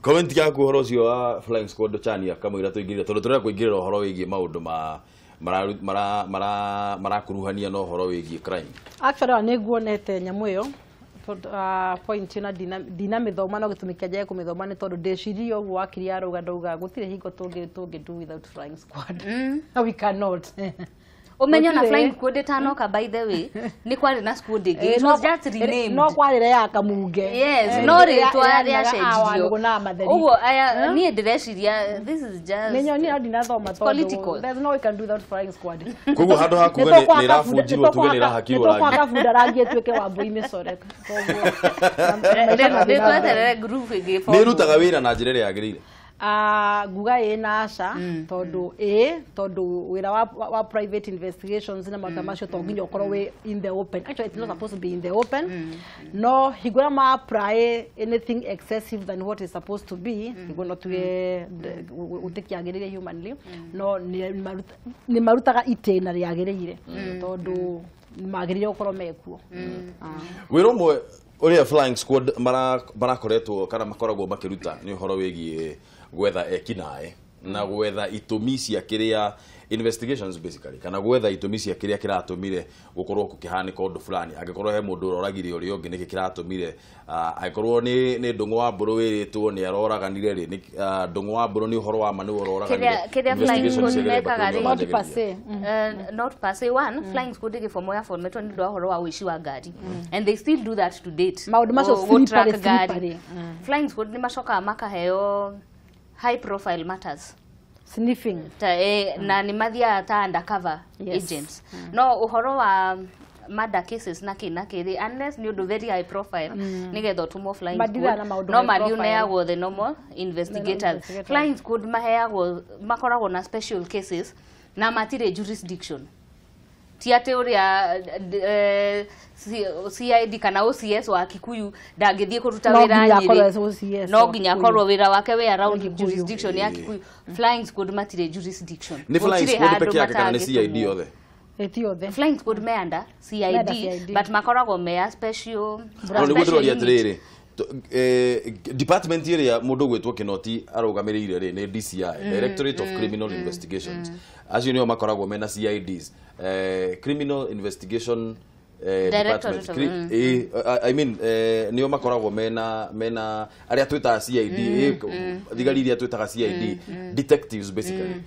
comment yaku horo cio wa Flying Squad Chania kamwira tuingirira tondu turera kuingirira horo wigie maundu marakuruhania no horo wigie crime. Actually ne guonete nyamu iyo point na dina mithoma no gitumikia jaye kumithoma ni tondu ndecirio gwa akiri aruga ndauga gutire hingo tungi do without Flying Squad. We cannot. Umenyo na Flying Squad tanoka by the way ni kwari na squad igi it was just renamed no kwarire ya kamunge. Yes no ritwa ya cenjio ugo aya ni ndireciria this is just menyo ni adina thoma political. There's no we can do without Flying Squad. Kugu hado hakuga ni irafujirwo tuge ni irahakirwo rangi kwa kafuda rangi tuweke wa mbui micore nitweterere group igi ni rutaga wira na njira ya agirire guga ina asha todo wira wa private investigations na matamasho to nginyo koro we in the open. Actually it's not supposed to be in the open. No higura ma apply anything excessive than what is supposed to be. Higura tuwe utekiagirire humanly no ni marutaga itena riagirire todo magirire okoro mekuo wiro mwe uria Flying Squad marakoretwo kana makoragwo makiruta ni horo wigie gwetha ekinae na gwetha itumi cia kiria investigations basically kana gwetha itumi cia kiria kiratumire gukorwo kukihanika undu fulani angikorwo he mundu uroragire uri ungi niki kiratumire angikorwo ni ndungu wa mburu wiritwo ni aroraganire ri ni ndungu wa mburu ni uhoro wa manu uroraganire kiria Flying Squad mekaga ri not per se one Flying Squad igi for moya for metro ni ndo uhoro wa wishi wa gari and they still do that to date. Maudu maso slippery. Flying Squad ni macoka makaheo high profile matters sniffing na ni mathia ta undercover agents no uhoro wa murder cases na kiri unless ni very high profile nigetho tumo Flying Squad no madiuneagwo the normal investigators. Flying Squad maheagwo makoragwo na special cases na matire jurisdiction tiate uria CID kana OCS wa Kikuyu ndangithie kuruta wira nyiri no ginya korwo wira wake we around jurisdiction ya Kikuyu. Flying Squad matire jurisdiction ni Flying Squad peke yake kana ni CID yothe etiothe Flying Squad me under CID but makoragwo me special atiriri department area mundu gwetwo Kinoti arugamirire ri ni DCI Directorate of Criminal Investigations acio nio makoragwo mena CIDs Criminal Investigation Department I mean nio makoragwo mena aria twita CID thigari iria twitaga CID detectives basically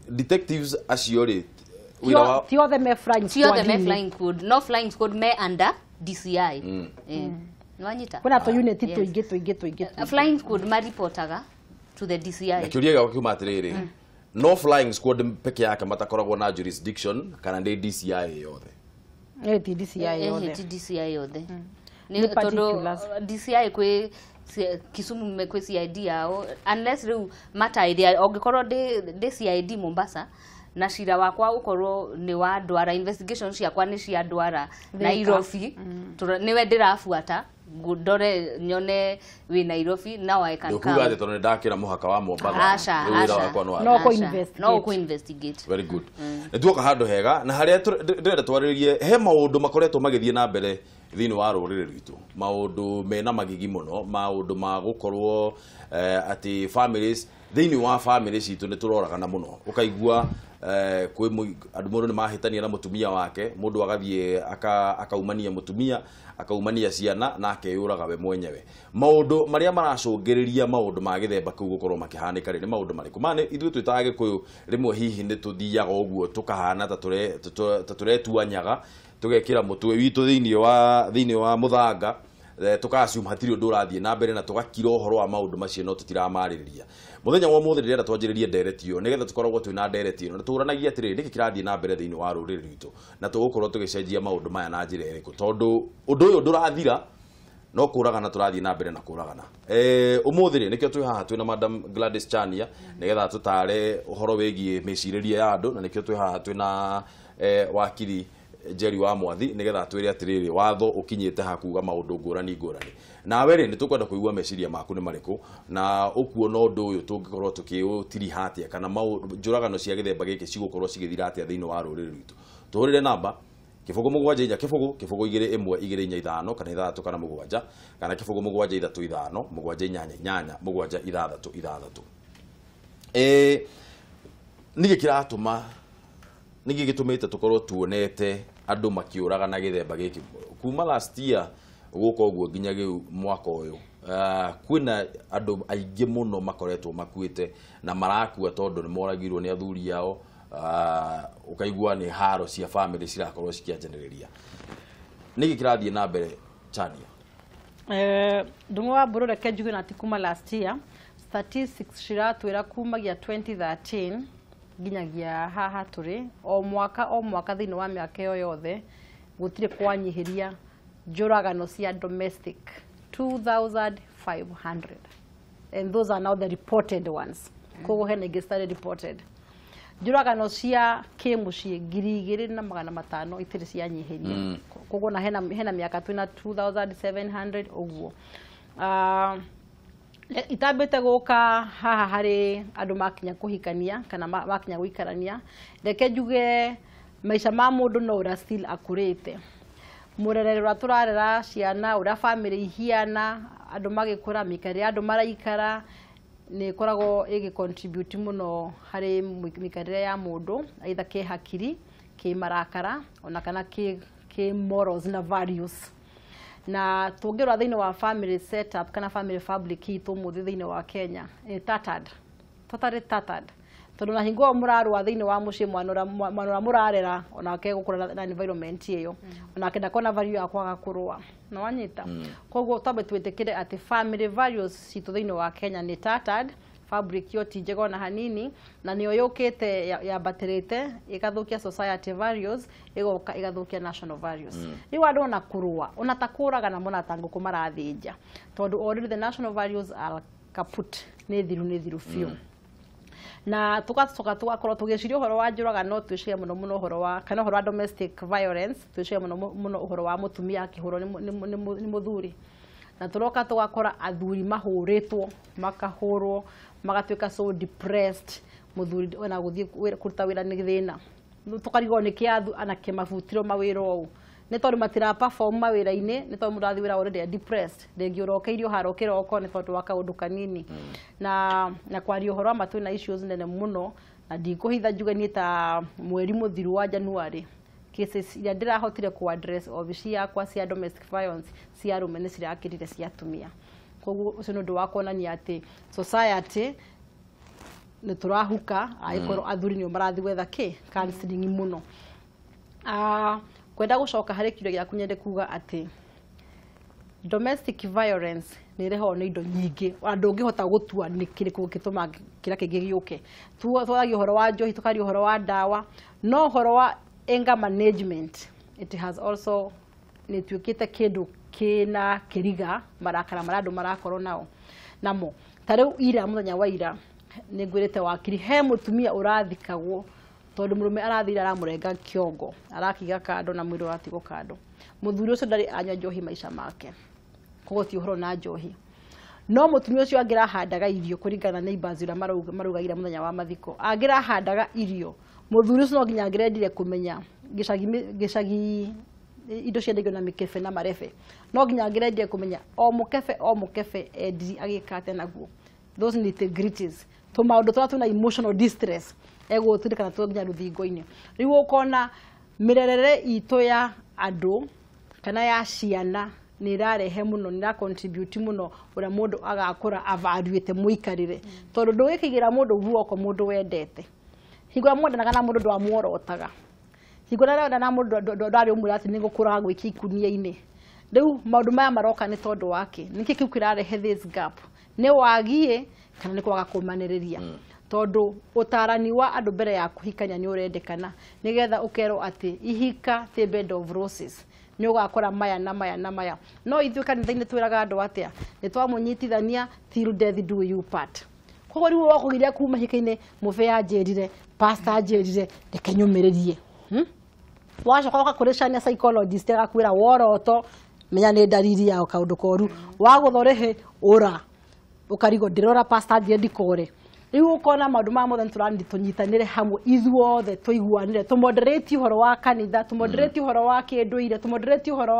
detectives acio ri tiothe me Flying Squad no Flying Squad me under DCI nwanyita kuna to unit tuingi Flying Squad maripotaga to the DCI akiuria gako kiuma atiriri no Flying Squad peke yake matakoragwo na jurisdiction kana ndi DCI yothe DCI yothe ni todo DCI kwe Kisumu mekwe CID yao unless riu mata iria ongikorwo ndi CID Mombasa na shira wakwa ukorwo ni wa ndwara investigation ciakwa ni cia ndwara Nairobi niwe ndirafuata ndore nyone wi Nairobi now I can come ukuga ati tondu ndakira muhaka wa Mombasa wira wakwa no ko investigate very good nituoka handu hega na haria ndĩrenda twarĩrie he maundu makoretwo magithie na mbere thini wa rũrĩrĩ rwitũ maundu mena magigi muno maundu ma gukorwo ati families thini wa families itu ni turoragana muno ukaigua kwi andu mundu ni mahitania na mutumia wake mundu agathie akaumania mutumia akaumania ciana na akeyuraga we mwenyewe maundu maria maracungiriria maundu ma githemba kuu gukorwo makihanika ri maundu mariku mane ithu twitaga Gikuyu rimwe hihi ni tuthiaga uguo tukahana ta turetuanyaga tugekira mutwe witu thini wa muthanga tukasum hatiri undu urathie na mbere na tugakira uhoro wa maundu macio no tutiramaririria muthenya wa muthi rira twanjiririe nderetio nigetha tukoragwo twina nderetio na turanagia atiri niki kirathie na mbere thini wa ruriri rwitũ na tugukorwo tugicenjia maundu maya na njira iriku tondu undu uyu ndurathira no kuragana turathie na mbere na kuragana umuthi ri nikio twi haha twina Madam Gladys Chania nigetha tutare uhoro wigie meciriria ya andu na nikio twi haha twina wakiri Jerry wa Mwathi nigetha twire atiriri watho ukinyite hakuga maundu ngurani nawe ri nitukwenda kuigua meciria maku ni mariku na ukuo no ndu uyu tungikorwo tukiutiri hatia kana njuragano cia githemba giki cigukorwo cigithira atia thini wa ruriri rwitu tuhurire namba kibugu mugwanja ija kibugu igire imwe igire inya ithano kana ithatu kana mugwanja kana kibugu mugwanja ithatu ithano mugwanja inyanya inyanya mugwanja ithathatu ithathatu nige kiratuma nige gitumite tukorwo tuonete andu makiuraga na githemba giki kuma last year guko guo nginya giu mwaka uyu kwina andu aingi muno makoretwo makuite na marakua tondu ni moragirwo ni athuri yao ukaigua ni haro cia family cirakorwo cikianjenereria niki kirathie na mbere Chania ndungu wa burure kejuge na tikuma last year statistics ciratwira kumagia 2013 nginyagia haha turi o mwaka thini wa miaka yo yothe gutire kwanyihiria njuragano cia domestic 2,500 and those are now the reported ones kogo hena ingĩ started reported njuragano cia kimucie 2,500 itire cianyihiria kogo na hena miaka twina 2,700 uguo itambite guka haha hari andu makinya kuhikania kana makinya guikarania reke njuge maisha ma mundu no ura still akurite murerere rwa turarera ciana ura family ihiana andu magikura mikari andu maraikara ni korago igi contribute muno hari mikarire ya mundu either ke hakiri ke marakara ona kana ke morals na values na tungirwa thiini wa family setup kana family fabric itu muthi thiini wa Kenya totally tattered tondu na hingo murarwa thiini wa mucii mwanora murarera ona ke gukura na environment iyo ona kenda kona value yakwa gakurwa no wanyita koguo tabe twetekire ati family values citu thiini wa Kenya ni tattered fabric yo tijego na hanini na niyo yukite ya baterete ikathukia society values igoka igathukia national values riu andu na kurua ona takuraga na mona tangu kumarathinja tondu already the national values are kaput ni thiru fiu na tugakorwo tugiciria uhoro wa njuragano twiciria muno uhoro wa kana uhoro wa domestic violence twiciria muno uhoro wa mutumia akihurwo ni muthuri na turoka tugakora athuri mahuritwo makahurwo magatwika so depressed muthuri ona guthie kuruta wira ni thina tukarigo ni kiathu anake mabutiro mawiro u ni tondu matira perform mawira-ini ni tondu murathi wira already depressed rengi urokeirio haro kiroko ni tondu wa kaundu kanini na kwari uhoro wa matwina issues nene muno na ndikuhitha njuge ni ta mweri muthiru wa January cases ya ndirahotire ku address obici yakwa cia domestic violence cia rume ni cirakirire cia tumia koguo ucio ndu wakonania ati society ni turahuka aikoro athuri ni marathi wetha ki counseling muno kwenda gucoka hari kirio gya kunyende kuga ati domestic violence ni reho ni indo nyingi andu ngihota gutua ni kiriku gituma kira kingi giuke twagi uhoro wa njohi tukari uhoro wa dawa no uhoro wa anger management it has also netwikite kindu kina kiriga marakara maradu marakorwo namo tariu ira muthenya wa ira ni ngwirite wakiri he mutumia urathikagwo tondu murume arathira aramurenga kiongo arakiga kando na mwiro ratigo kando muthuri ucio ndari anywa njohi maisha make kogo ti uhoro na njohi no mutumia ucio angira handaga irio kuringana na neighbors ira marugagira muthenya wa mathiko angira handaga irio muthuri ucio no nginya ngirendire kumenya gicagi indo ciendagio na mikefe na marebe no nginya ngirendire kumenya o mukefe edi agikate naguo those nitty-gritties to maundu tuna emotional distress ego tulikana to nginya ruthingo-ini riu ukona mirerere itu ya andu kana ya ciana ni rarehe muno ni ra contribute muno ura mundu agakura avaruite muikarire tondu ndugikigira mundu guoko mundu wendete higwa mundu na kana mundu ndwa muorotaga higwa na mundu ndari umurati ni gukura gwiki ikunia-ini riu maundu maya maroka ni tondu wake niki kiu kirarehe this gap ni wagie kana ni kwaga kumaniriria tondu utarani wa andu mbere ya kuhikania ni urendekana nigetha ukero ati ihika the bed of roses ni ugakora maya na maya no ithuĩ kanitha-inĩ twĩraga andũ atia nĩ twamunyitithania till death do you part koguo rĩu wakũgiria kuma hika-inĩ mũbe anjĩrire pastor anjĩrire reke nyũmĩrĩrie wacoka ũgakũrĩ Chania psychologist agakwĩra woroto menya nĩ ndariri ya kaũndũ koru wagũthwo rĩhĩ ũra ukarigo ndirora pastor anjĩrire ndikore riu ukona maundu ma mothe turandi tunyitanire hamwe ithuothe tuiguanire tu moderate uhoro wa kanitha tu moderate uhoro wa kinduire tu moderate uhoro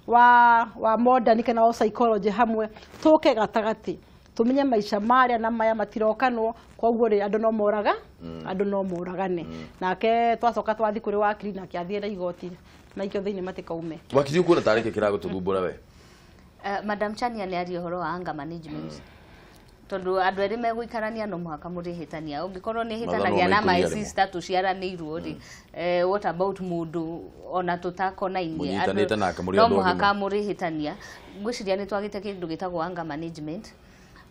wa modern kana wa psychology hamwe tuke gatagati tumenye maisha maria na maya matirokanwo koguo ri andu no moraga andu no moragane nake twacoka twathi kuri wakiri nake athiire igoti na ikio thiini matikaume wakiri kuona tarike kirago tuthumbura we Madam Chania ni ari uhoro wa anger management tondu andu eri meguikarania no muhaka murihitania ungikorwo ni hitanagia na my sister tuciaranirwo ri what about mundu ona tutakona inie no muhaka murihitania ngwiciria ni twagite kindu gitagwo anger management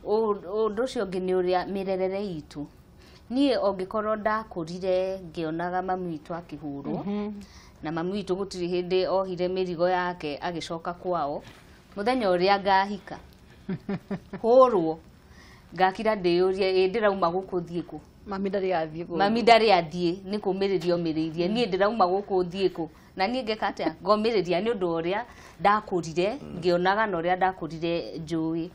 undu ucio ngi ni uria mirerere itu nie ongikorwo ndakurire ngionaga mamu itu akihurwo na mamu itu gutiri hindi ohire mirigo yake agicoka kwao muthenya uria ngahika hurwo ngakira ndiyurie ndirauma guku thieku mami ndari athie ni kumiririo miririe nie ndirauma guku thieku na nie ngekata ngomiriria ni undu uria ndakurire ngionaga na uria ndakurire njui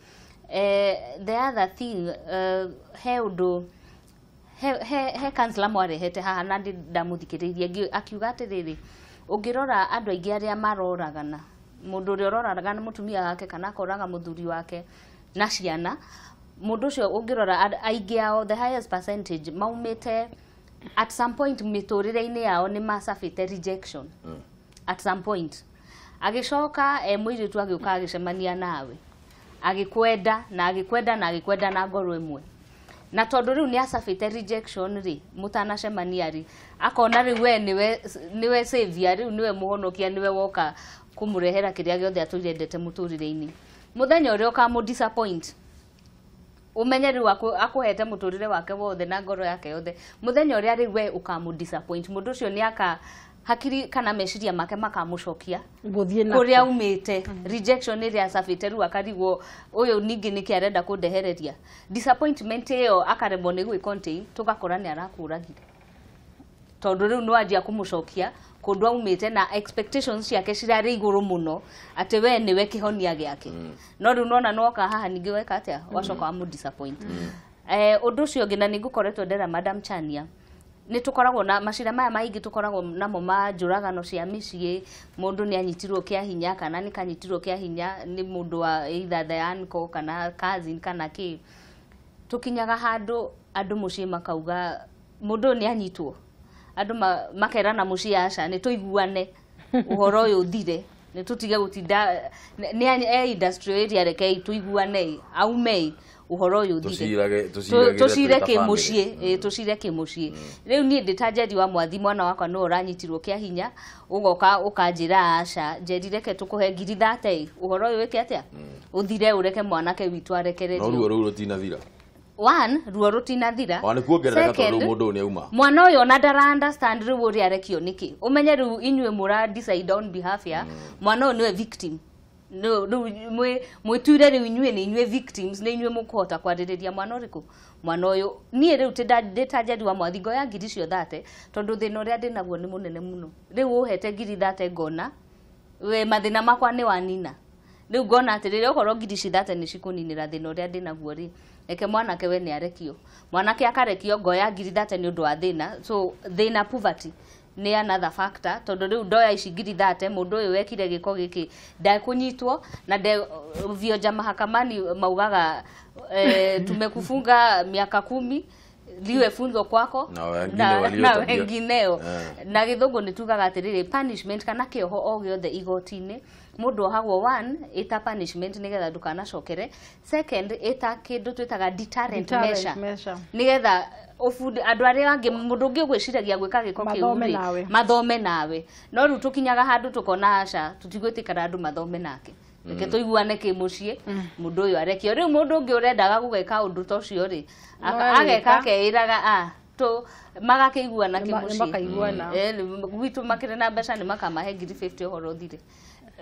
the other thing he undu he counselor mwarehete haha na ndamuthikiririe akiuga atiriri ungirora andu aingi aria maroragana mundu uria uroragana mutumia wake kana koraga muthuri wake na ciana mundu ucio ungirora aingi ao the highest percentage maumite at some point miturire-ini yao ni masafite rejection at some point agicoka mwiritu agiuka agicemania nawe agikwenda na ngoro imwe na tondu riu ni asafite rejection ri mutanacemania ri akona ri we niwe savior riu niwe muhonokia niwe woka kumurehera kiria giothe atuirendete muturire-ini muthenya uria ukamu disappoint umenye riu akuhete muturire wake wothe na ngoro yake yothe muthenya uria ri we ukamu disappoint mundu ucio ni aka hakiri kana meciria make makamucokia kuria umite rejection iria asafite riu akarigwo uyu ningi niki arenda kundehereria disappointment iyo akaremwo ni gwi contain tugakora ni arakuragire tondu riu no anjia kumucokia kundu umite na expectations ciake cirari iguru muno ati we niwe kihonia giake no riu nona noka haha ningi weka atia wacoka mu disappoint undu ucio ngina ningukoretwo ndera Madam Chania ni tukoragwo na macira maya maingi tukoragwo namo majuragano cia micii mundu ni anyitirwo kia hinya kana ni kanyitirwo kia hinya ni mundu wa either the uncle kana cousin kana ki tukinyaga handu andu mucii makauga mundu ni anyitwo andu makerana mucii aca ni tuiguane uhoro uyu thire ni tutige gutinda ni industry area reke tuiguane aumei uhoro uyu thire tucire ke mucii riu ni nditajeri wa mwathi mwana wakwa no uranyitirwo kia hinya ugoka ukanjira aca njerire ke tukuhe ngiri 30 uhoro uyu weke atia uthire ureke mwanake witu arekererio no ruo rutinathira one ruo rutinathira wani kuongerera tondu mundu ni auma mwana uyu na ndara understand riu uri arekio niki umenye riu inywe mura decide on behalf ya mwana uyu niwe victim no mwituire riu inywe ni inywe victims ni inywe mukuhota kwaririria mwana uriku mwana uyu nie riu nditajeri wa mwathingo ya ngiri cio 30 tondu thina uria ndinaguo ni munene muno riu uhete ngiri 30 ngona we mathina makwa ni wanina riu ngona atiriri ukorwo ngiri 30 ni cikuninira thina uria ndinaguo ri eke mwanake we ni arekio mwanake akarekio ngoya ngiri 30 ni undu wa thina so thina poverty ni another factor tondu riu ndoya ici ngiri 30 mundu uyu wekire giko giki ndakunyitwo na vionja mahakamani maugaga tumekufunga miaka 10 liwe funzo kwako na wengineo na githungu nitugaga atiriri punishment kana kioho o giothe igoti-ini mundu ohagwo one ita punishment nigetha ndukanacokere second ita kindu twitaga deterrent measure nigetha ofundi andu aria angi mundu ungi gwiciragia gwika giko kiu mathome nawe no ru tukinyaga handu tukona aca tutigwitikana andu mathome nake reke tuiguane ki mucii mundu uyu arekio riu mundu ungi urendaga gugeka undu tocio ri ageka keiraga to magakiguana ki mucii gwitu makire na mbeca ni makamahe ngiri 50 horo thire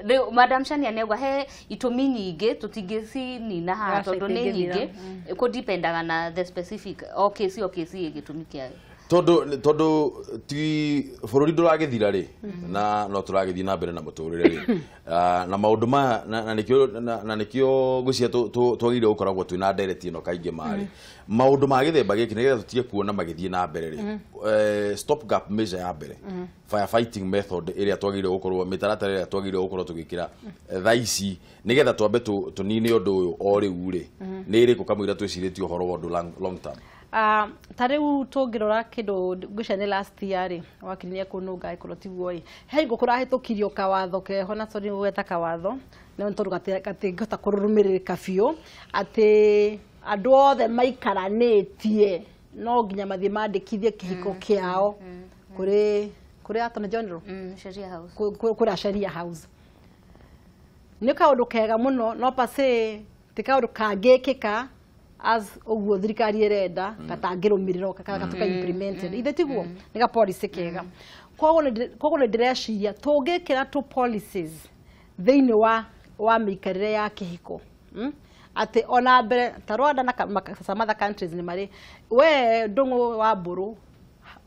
riu Madam Chania negwa he itumi nyingi tutingicini haha tondu ni nyingi ku dependaga na the specific o case igitumi kiayo tondu ti bururi nduragithira ri na no turagithii na mbere na muturire ri na maundu ma na nikio gucia twagire gukoragwo twina ndereti ino kaingi mari maundu ma githemba giki nigetha tutige kuona magithii na mbere ri stop gap measure ya mbere firefighting method iria twagire gukorwo mitaratara iria twagire gukorwo tugikira thaici nigetha twambe tunine undu uyu o riu ri ni iriku kamwira twiciritio horo wa long term. Tariu tungirora kindu ngucane last year ri wakirinia kununga ikoro tiguo ri he ngukura hitukirio kawatho keho na tori gweta kawatho ne ntoru gatingota kururumiririka biu ati andu othe maikaranetie no nginya mathie mandikithie kihiko kiao kuri Attorney General Sheria House kuri Sheria House ni kaundu kega muno no pase ti kaundu kangikika as oguo thirikari irenda gatangirumiriro katuka implemented ithe tiguo ni ga policy kega koguo ni ndireciria tungikira tu policies thiini wa mikarire ya kihiko ati ona mbere ta Rwanda na some other countries ni mari we ndungu wa mburu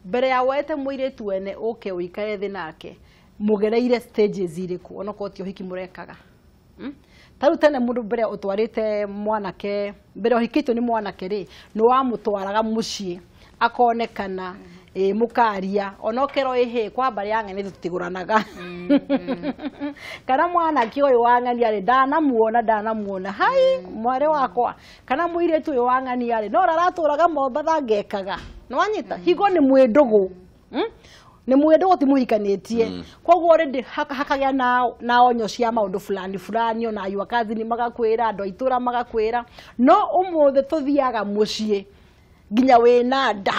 mbere ya wete muiritu wene uke uikare thi nake mugereire stages iriku ona ko ti uhiki murekaga taru tene mundu mbere utwarite mwanake mbere uhikitwo ni mwanake ri no wa mutwaraga mucii akonekana mukaria onokero ihe kwa bari yang'ani tutiguranaga kana mwanake uyu wang'ani ari ndanamuona hai mware wakwa kana muiritu uyu wang'ani ari no raraturaga Mombatha ngekaga nwanyita higo ni mwindugu ni mwendo ti muhikanetie koguo already hakagia na onyo cia maundu fulani ona ayu akazi ni magakwira andu aitura magakwira no umuthe tuthiaga mucii nginya wina nda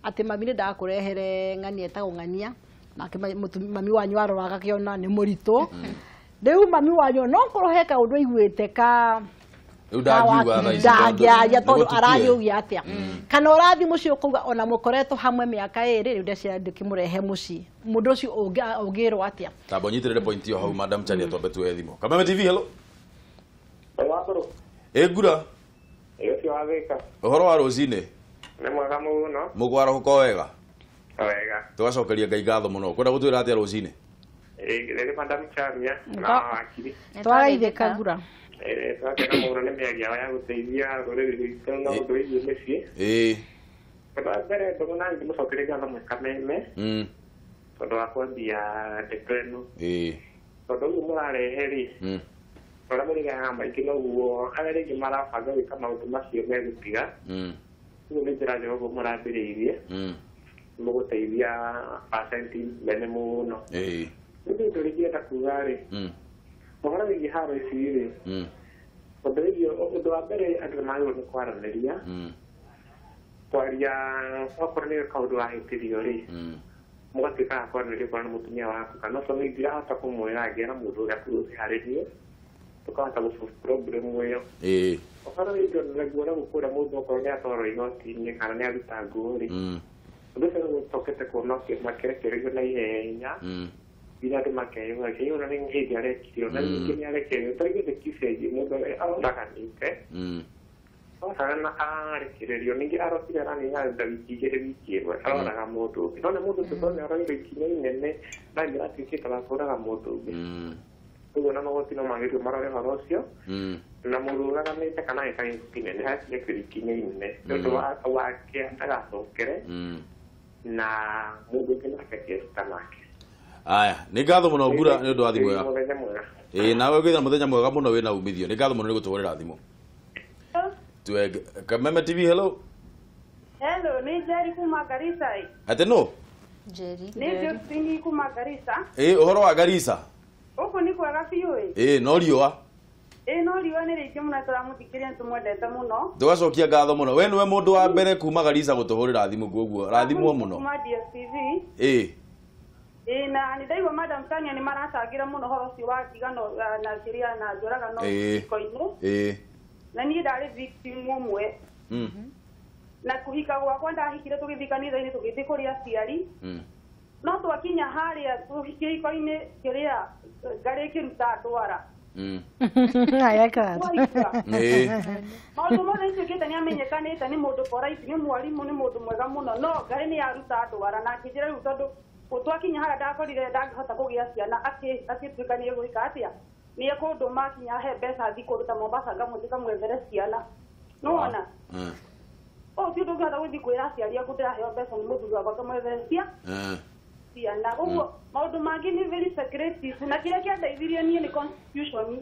ati mami ni ndakurehere ng'ani etagwo ng'ania nake mami wanyu aroraga kiona ni murito riu mami wanyu no kuroheka undu igwite ka ya tondu arayugia atia kana urathi mucii ukuga ona mukoretwo hamwe miaka iri riu ndacia ndikimurehe mucii mundu ucio ugirwo atia tabo nyitirire point yo hau madam Chania twambe tuwe thimo Kameme TV hello egura Iyo wavika uhoro wa ruzine ni mwega muno mugwara huko wega wega tugacokeria ngai ngatho muno kwenda gutwira atia ruzine riri madam Chania na wakiri twagaithika ngura twakena muno ni miagia ya guteithia ruriri rwitu na undu wigie micii kwa mbere ndona ndi mucokereria ngatho Kameme tondu wa kwambia ndeto ino tondu uguo murarehe ri ora muriga maingĩ noguo arĩa rĩngĩ marabanga gwĩka maũndũ macio megũtiga ũguo nĩ njĩra njega ũguo mũrambĩrĩirie mũgũteithia percent nene mũno rĩu indo rĩngĩenda kuga rĩ ũhoro wĩgiĩ haro ici rĩ ũndũ wa mbere andũ nĩmagĩrĩirwo nĩ kwaranĩria kwaria okorwo nĩ kaũndũ wahĩtĩrio rĩ mũgatuĩka a kwaranĩria okorwo nĩ mũtumia waku kana okorwo nĩ ndirahota kũmwĩra ngĩra mũndũ ũrĩa kũrũciharĩrie tukahota gũsolve problem ĩyo ũhoro wĩgiĩ naguo na gũkũra mũndũ okorwo nĩ atwarwo igoti-inĩ kana nĩ aruta nguo rĩ ũndũ ũcio nĩgũcokete kuona makerekererio na ihenya nginya andũ makeyũra nĩ hĩndĩ arekirio na ningĩ nĩ arekererio to ithuĩ kĩbegi mũndũ aroraganĩte onaga na arekererio ningĩ arotire aranĩaruta wiki igĩrĩ wiki ĩmwe aroraga mũndũ ũngĩ no nĩ mũndũ tũtone aroire ikinya inene na nĩ atuĩkĩte wa kũraga mũndũ ũngĩ ũguo na magoti no magĩrĩirwo marore ũhoro ũcio na mũrũgaganĩte kana ĩka kinene hakinya ikinya inene nĩũndũ wake ndagacokere na mũndũ ũngĩ nake kĩruta nake aya nĩ ngatho mũno ngura nĩ ũndũ wa thimũ ya nawe gwĩthana mũthenya mwega mũno wĩna umithio nĩ ngatho mũno nĩ gũtũgũrĩra thimũ Kameme TV hello ni Jerry kuma Garissa ate no Jerry ni Josephine kuma Garissa uhoro wa Garissa uko ni kwega biũ no riũa no riũa nĩ rĩingĩ mũno tũramũthikĩria tũmwendete mũno tugacokia ngatho mũno we nĩwe mũndũ wa mbere kuma Garissa gũtũhũrĩra thimũ koguo rathimwo mũno kuma DSTV na nĩ ndaigua madam Chania nĩ maracangĩra mũno horo ũcio wa tigano na sheria na njũragano iko-inĩ na niĩ ndarĩ victim ũmwe na kũhika gwakwa ndahikire tũgĩthiĩ kanitha-inĩ tũgĩthiĩ kũrĩ aciari no twakinya harĩa kĩhiko-inĩ kĩrĩa ngarĩ kĩruta ndwara Aya kati. Maundu mothe icio ngĩte nĩ amenyekanĩte nĩ mũndũ polite, nĩ mwarimũ, nĩ mũndũ mwega mũno, no Ngai nĩ aruta ndwara na akĩnjĩra rĩu tondũ twakinya harĩa ndakorire ndangĩhota kũgĩa ciana akĩtuĩka nĩ egwĩka atĩa, nĩ ekũndũma kinya he mbeca thiĩ kũndũ ta Mombasa ngamũthiĩ ngamwethere ciana. Nĩwona ũũ ti ũndũ ũngĩhota gũthiĩ kwĩra aciari aku ndĩraheo mbeca nĩ mũthuri wakwa ngamwethere ciana. Ũguo maũndũ mangĩ nĩ very secretive na kĩrĩa kĩandeithirie niĩ nĩ constitution.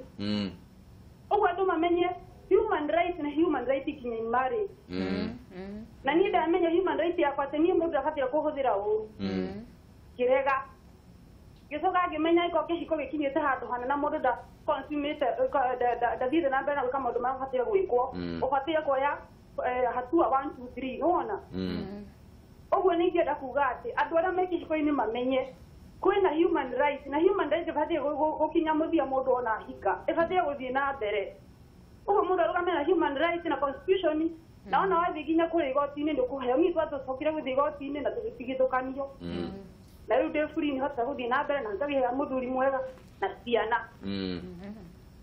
Ũguo andũ mamenye human rights na human rights ikinya in marriage. Na niĩ ndamenya human rights yakwa atĩ niĩ mũndũ abatiĩ kũhũthĩra ũru kĩrega. Gĩcoka ngĩmenya iko kĩhiko gĩkinyĩte handũ hana na mũndũ ndathiĩte na mbere na gwĩka maũndũ marĩa ũbatiĩ gwĩkwo. Ũbatiĩ kuoya hatua 1 2 3 nĩwona. Ũguo nĩ ingĩenda kuga atĩ andũ arĩa me kĩhiko-inĩ mamenye kwĩna human rights na human rights ĩbatiĩ gũkinya mũthia mũndũ ona hika, ĩbatiĩ gũthiĩ na mbere. Ũguo mũndũ arũgamĩrĩire na human rights na constitution na ona wathiĩ nginya kũrĩa igoti-inĩ nĩ ũkũheo. Niĩ twacokire gũthiĩ igoti-inĩ na tũgĩtigithũkanio na rĩu ndĩ free nĩ hota gũthiĩ na mbere na ngagĩa mũthuri mwega na ciana.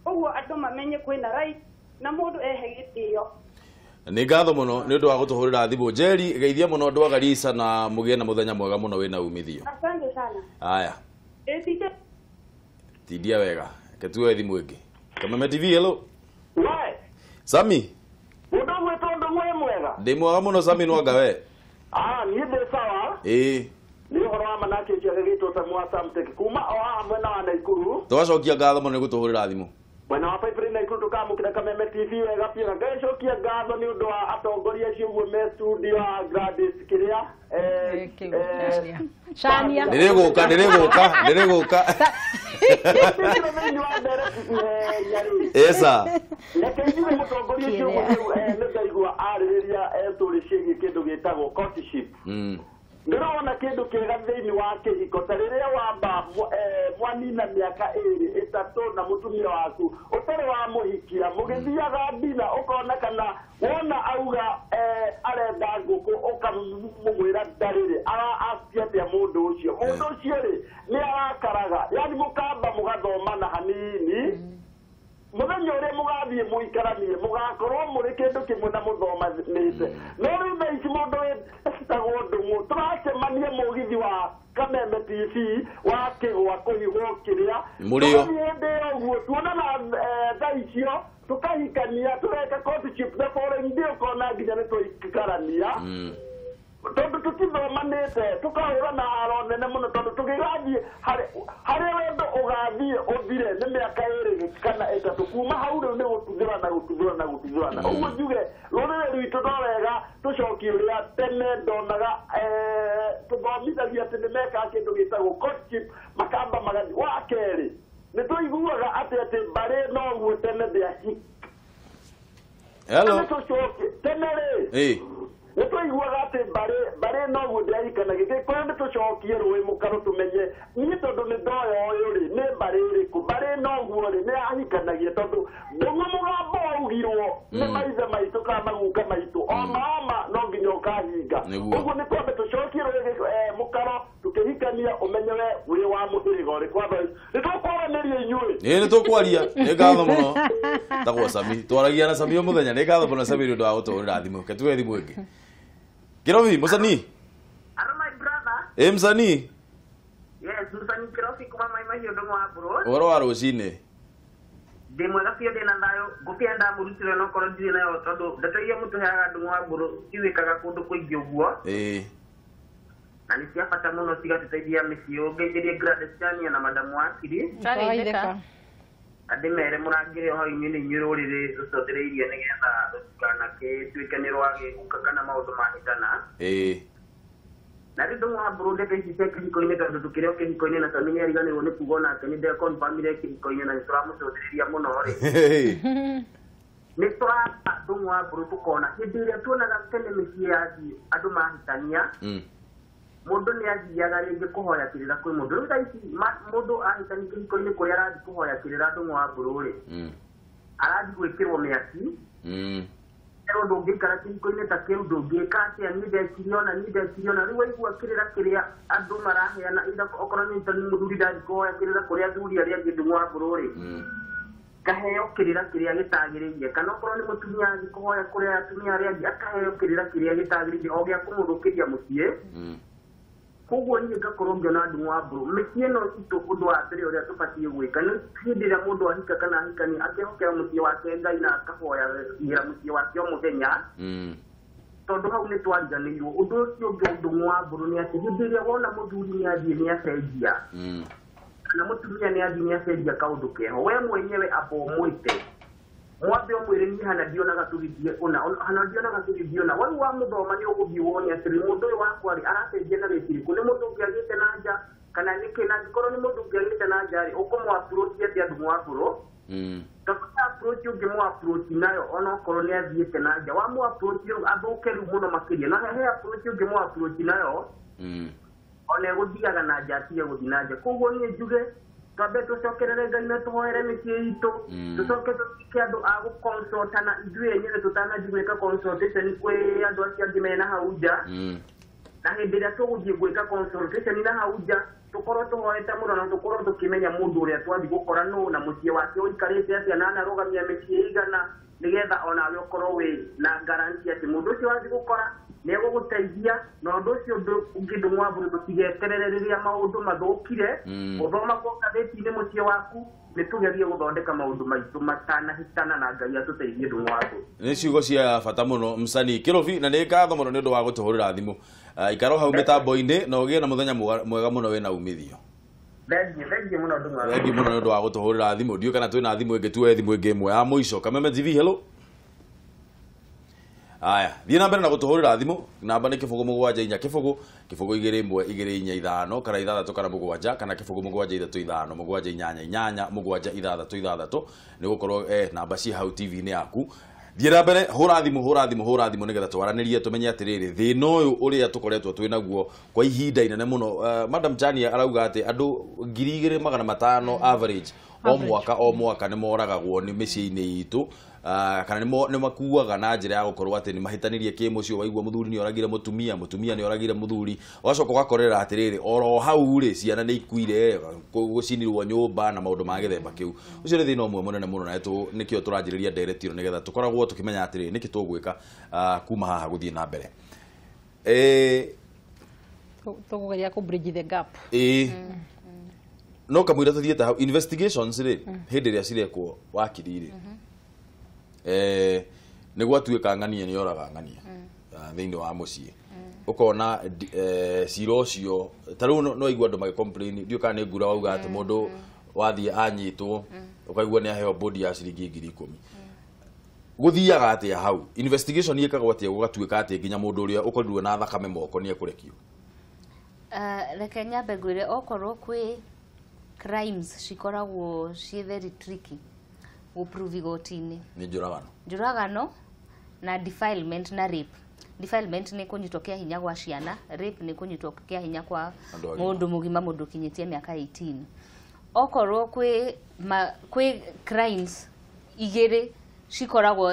Ũguo andũ mamenye kwĩna right na mũndũ ehe gĩtĩo. Nĩ ngatho muno nĩ ũndũ wa gũtũhũrĩra thimũ. Njeri, geithia muno andũ a Garissa na mũgĩe na mũthenya mwega muno wĩna umithio. Asante sana. Aya. Tindia wega. Ketuwe thimũ ĩngĩ. Kameme TV, hello. We. Sami. Mũndũ gwĩtondũ mwega. Ndĩ mwega muno Sami no ngawe. Niĩ ndĩ sawa. Nĩ ũhoro wa manake kĩaga gĩtwo ta Mwasamtek kuma o haha mwena wa Naikuru. Twacokia ngatho muno nĩ gũtũhũrĩra thimũ. Mwena wa Pipeline Naikuru tukamũkĩra Kameme TV wega piega. Ngacokia ngatho nĩ ũndũ wa atongoria acio guo me studio wa Gladys kĩrĩa Shania. Nĩrĩgũka. Esa. Nĩkĩnyume mũtongoria ũcio nĩ ndaigua arĩrĩria tũrĩ ciĩgiĩ kĩndũ gĩtagwo courtship. Ndĩrona kĩndũ kĩega thĩinĩ wa kĩhiko ta rĩrĩa wamba mwanina mĩaka 2 3 na mũtumia waku ũtarĩ wa mũhikia mũgĩthiaga ndina ũkona kana wona auga arenda ngũkũ ũkamũgwĩra ndarĩrĩ araacia atĩa mũndũ ũcio rĩ nĩ arakaraga, yani mũkamba mũgathomana hanini mũthenya ũrĩa mũgathiĩ mũikaranie mũgakorwo mũrĩ kĩndũ kĩmwe na mũthomanĩte. No rĩu thaa ici mũndũ etagwo ndũng'ũ tũracemania mũgithi wa Kameme TV wa kĩgwa kũhigwo kĩrĩa hĩndĩ ũguo tuonana thaa icio tũkahikania tũreka courtship the following day ũkona nginya nĩ tũikarania tondũ tũtithomanĩte tũkahũra na haro nene mũno tondũ tũgĩgathiĩ harĩa wendo ũgathiĩ ũthire nĩ mĩaka 2 kana 3 kuma hau rĩu nĩ gũtuthũrana. Ũguo njuge rũrĩrĩ rwitũ no wega tũcokie ũrĩa tene ndonaga tũthomithagia atĩ nĩ mekaga kĩndũ gĩtagwo courtship makamba magathiĩ. Wa kerĩ nĩ tũiguaga atĩ mbarĩ noguo tene ndĩahika. Tene rĩ nĩ tũiguaga atĩ mbarĩ noguo ndĩahikanagia. Gĩkũyũ nĩ tũcokie rũĩ mũkaro tũmenye niĩ tondũ nĩ ndoya ũyũ rĩ nĩ mbarĩ ĩrĩkũ. Mbarĩ noguo rĩ nĩ ahikanagia tondũ ndũng'ũ mũgambo waugirwo nĩ maithe maitũ kana maguka maitũ oma no nginya ũkahinga. Ũguo nĩ twambe tũcokie rũĩ mũkaro tũkĩhikania ũmenye we wĩ wa mũhĩrĩga ũrĩkũ. Nĩ tũkwaranĩria inyuĩ. Nĩ tũkwaria. Nĩ ngatho mũno. Tagwo Sami. Twaragia na Sami mũthenya. Nĩ ngatho mũno Sami nĩ ũndũ wa gũtũhũrĩra thimũ. Ketuwe thimũ ĩngĩ. Kirovi, Musani. Hello, my brother. Musani. Yes, Musani Kirovi kuma mai hiyo ndo mwa bro. Oro wa rũcinĩ. Ndĩ mwega biũ ndĩ na thayũ ngũkĩenda mũrutĩre no korwo ndirĩ nayo tondũ ndeto iria mũtũheaga andũ mwa bro ciwĩkaga kũndũ kũingĩ ũguo. Na nĩ cia bata mũno cigatũteithia mĩciĩ ũngeithĩrie Gladys Chania na madamu wa Kiri. Andĩ mere mũrangĩre o hau inyuĩ nĩ inyuĩ rũrĩrĩ rũcothereirie nĩgetha rũtikanake tuĩke nĩ rwagĩguka kana maũndũ mahĩtana. Na rĩu ndũmwa mbũrũ ndeto ici cia kĩhiko-inĩ tondũ tũkĩrĩ o kĩhiko-inĩ na Sami nĩariganĩrwo nĩ kuga onake nĩ ndekonfamire kĩhiko-inĩ na nĩtũramũcothereria mũno rĩ. Nĩ tũraka ndũmwa mbũrũ tũkona hĩndĩ ĩrĩa tuonaga tene mĩciĩ yathiĩ andũ mahĩtania mũndũ nĩ athiaga rĩngĩ kũhoya kĩrĩra kwĩ mũndũ. Rĩu thaa ici mũndũ ahĩtania kĩhiko-inĩ kũrĩa arathiĩ kũhoya kĩrĩra ndũmwa mbũrũ rĩ arathiĩ gwĩkĩrwo mĩaki erwo ndũngĩikara kĩhiko-inĩ ta kĩu ndũngĩka atĩa niĩ ndeciria ona rĩu waigua kĩrĩra kĩrĩa andũ maraheana okorwo nĩ mũthuri ndathiĩ kũhoya kĩrĩra kũrĩa athuri arĩa angĩ ndũmwa mbũrũ rĩ kaheo kirira kiria gitagiririe kana okorwo ni mutumia angikuhoya kuria atumia aria angĩ akaheo kirira kiria gitagiririe o gĩa kũmũthũkĩria mũciĩ koguo niĩ ngakorwo ngĩona ndung'u wa mbũrũ mĩciĩ ĩno itũ ũndũ wa mbere ũrĩa tũbatiĩ gwĩka nĩ hĩndĩ ĩrĩa mũndũ ahika kana ahikania akehokera mũciĩ wake Ngai na akahoya wĩra mũciĩ wake o mũthenya tondũ hau nĩ twariganĩirwo ũndũ ũcio ũngĩ ndung'u wa mbũrũ nĩ atĩ hĩndĩ ĩrĩa wona mũthuri nĩ athiĩ nĩ acenjia na mutumia ni athi ni acenjia kaundu keho we mwenyewe abo mwite mwambe omwire ni hana ndionaga tugithie ona hana ndionaga tugithie ona wau wa muthoma ni uguthie woni atiri mundu uyu wakwa ri aracenjia na gĩtirikũ nĩ mũndũ ũngĩ agĩte na nja kana nĩ kĩna ngĩkorwo nĩ mũndũ ũngĩ agĩte na nja ri ũkũmũ approach atia ndung'u wa mbũrũ tondũ approach ũngĩ mũ approach nayo ona okorwo nĩ athiĩte na nja wa mũ approach athũke rĩu mũno makĩria na he approach ũngĩ mũ approach nayo ona egũthiaga na nja atige gũthiĩ na nja koguo niĩ njuge twambe tũcokerere Ngai na tũhoere mĩciĩ itũ tũcoke tũtuĩke andũ a gũconsultana ithuĩ enyewe tũtanathiĩ gwĩka consultation kwĩ andũ acio angĩ mena hau nja na hĩndĩ ĩrĩa tũgũthiĩ gwĩka consultation na hau nja tũkorwo tũhoete mũno na tũkorwo tũkĩmenya mũndũ ũrĩa twathiĩ gũkora nũ na mũciĩ wake ũikarĩte atĩa na anarũgamia mĩciĩ igana nĩgetha onawe ũkorwo wĩ na garanti atĩ mũndũ ũcio wathiĩ gũkora nĩ egũgũteithia na ũndũ ũcio ũngĩ ndung'u wa mbũrũ tũtigeterere rĩrĩa maũndũ mathũkire gũthoma gwa ngathĩti-inĩ mũciĩ waku nĩ tũgerie gũthondeka maũndũ maitũ matanahĩtana na Ngai atũteithie ndung'u wa mbũrũ nĩ ciugo cia bata mũno Msanii Kĩrũbi na nĩ ngatho mũno nĩ ũndũ wa gũtũhũrĩra thimũ ikaro hau mĩtambo-inĩ na ũgĩe na mũthenya mwega mũno wĩna umithio thengiũ mũno ndung'u wa mbũrũ thengiũ mũno nĩ ũndũ wa gũtũhũrĩra thimũ ndiũ kana twĩna thimũ ĩngĩ tuoe thimũ ĩngĩ ĩmwe ya mũico Kameme TV hello aya thiĩ na mbere na gũtũhũrĩra thimũ namba nĩ kĩbũgũ mũgwanja inya kĩbũgũ 2-1-2-4 kana 6 kana 7 kana kĩbũgũ mũgwanja 3-5 mũgwanja inyanya inyanya mũgwanja 6-6 nĩ gũkorwo namba ci hau TV-inĩ yaku thiĩ na mbere hũra thimũ nĩgetha twaranĩrie tũmenye atĩrĩrĩ thĩna ũyũ ũrĩa tũkoretwo twĩ naguo kwa ihinda inene mũno Madam Chania arauga atĩ andũ 2,500 average o mwaka nĩ moragagwo nĩ mĩciĩ-inĩ itũ kana nĩ makuaga na njĩra ya gũkorwo atĩ nĩ mahĩtanĩrie kĩmũciĩ waigua mũthuri nĩ oragire mũtumia nĩ oragire mũthuri ũgacoka ũgakorera atĩrĩrĩ oro hau rĩ ciana nĩ ikuire gũcinirwo nyũmba na maũndũ ma gĩthemba kĩu ũcio nĩ thĩna ũmwe mũnene mũno na nĩkĩo tũranjĩrĩria ndereti ĩno nĩgetha tũkoragwo tũkĩmenya atĩrĩrĩ nĩkĩ tũgwĩka kuma haha gũthiĩ na mbere tũkũgeria kũ bridge the gap no kamũira tũthiĩte hau investigations rĩ hĩndĩ ĩrĩa cirekwo wakiri rĩ nĩ gwatuĩka ng'ania nĩ oraga ng'ania thĩinĩ wa mũciĩ ũkona cira ũcio ta rĩu no igua andũ magĩcomplain ndiũ kana nĩ ngura wauga atĩ mũndũ wathiĩ anyitwo ũkaigua nĩ aheo bodi ya ciringi 10,000 gũthiaga atĩa hau investigation ĩkagwo atĩa gũgatuĩka atĩ nginya mũndũ ũrĩa ũkorirwo na thakame moko nĩ ekũrekio reke nyambe ngwĩre okorwo kwĩ crimes cikoragwo ciĩ very tricky gũprove igoti-inĩ nĩ njũragano na defilement na rape defilement nĩ kũnyitwo kĩa hinya gwa ciana rape nĩ kũnyitwo kĩa hinya kwa mũndũ mũgima mũndũ kinyĩtie mĩaka 18 okorwo kwĩ crimes igĩrĩ cikoragwo